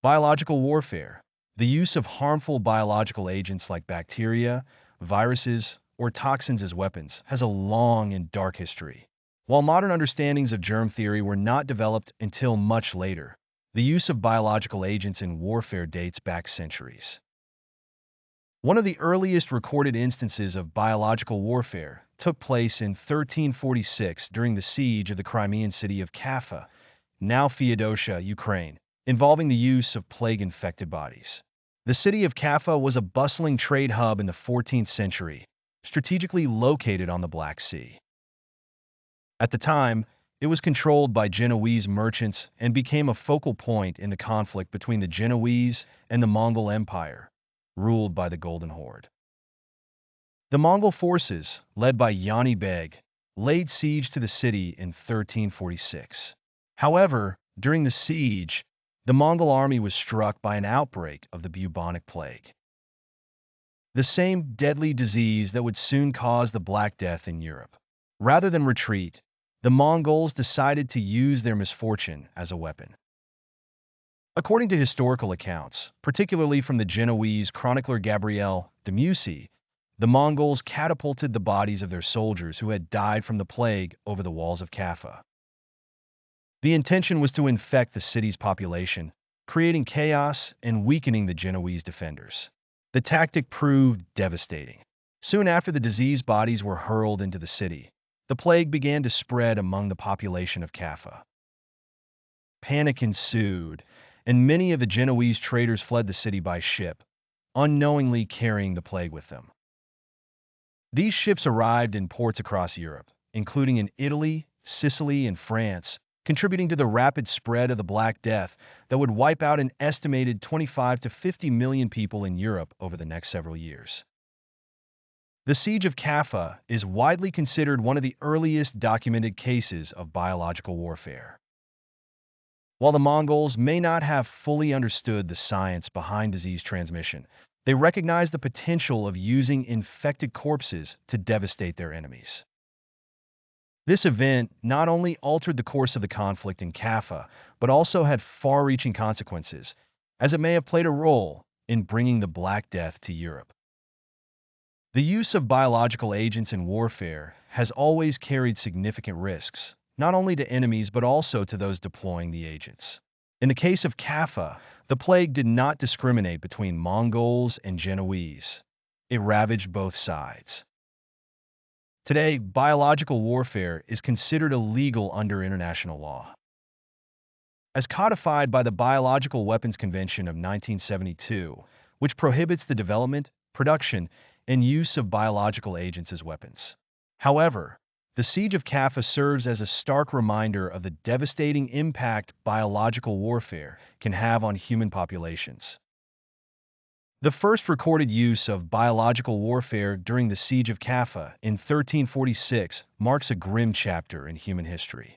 Biological warfare. The use of harmful biological agents like bacteria, viruses, or toxins as weapons has a long and dark history. While modern understandings of germ theory were not developed until much later, the use of biological agents in warfare dates back centuries. One of the earliest recorded instances of biological warfare took place in 1346 during the siege of the Crimean city of Caffa, now Feodosia, Ukraine, involving the use of plague-infected bodies. The city of Caffa was a bustling trade hub in the 14th century, strategically located on the Black Sea. At the time, it was controlled by Genoese merchants and became a focal point in the conflict between the Genoese and the Mongol Empire, ruled by the Golden Horde. The Mongol forces, led by Yani Beg, laid siege to the city in 1346. However, during the siege, the Mongol army was struck by an outbreak of the bubonic plague, the same deadly disease that would soon cause the Black Death in Europe. Rather than retreat, the Mongols decided to use their misfortune as a weapon. According to historical accounts, particularly from the Genoese chronicler Gabriel de Musy, the Mongols catapulted the bodies of their soldiers who had died from the plague over the walls of Caffa. The intention was to infect the city's population, creating chaos and weakening the Genoese defenders. The tactic proved devastating. Soon after the diseased bodies were hurled into the city, the plague began to spread among the population of Caffa. Panic ensued, and many of the Genoese traders fled the city by ship, unknowingly carrying the plague with them. These ships arrived in ports across Europe, including in Italy, Sicily, and France, contributing to the rapid spread of the Black Death that would wipe out an estimated 25 to 50 million people in Europe over the next several years. The Siege of Caffa is widely considered one of the earliest documented cases of biological warfare. While the Mongols may not have fully understood the science behind disease transmission, they recognized the potential of using infected corpses to devastate their enemies. This event not only altered the course of the conflict in Caffa, but also had far-reaching consequences, as it may have played a role in bringing the Black Death to Europe. The use of biological agents in warfare has always carried significant risks, not only to enemies but also to those deploying the agents. In the case of Caffa, the plague did not discriminate between Mongols and Genoese. It ravaged both sides. Today, biological warfare is considered illegal under international law. As codified by the Biological Weapons Convention of 1972, which prohibits the development, production, and use of biological agents as weapons. However, the Siege of Caffa serves as a stark reminder of the devastating impact biological warfare can have on human populations. The first recorded use of biological warfare during the Siege of Caffa in 1346 marks a grim chapter in human history.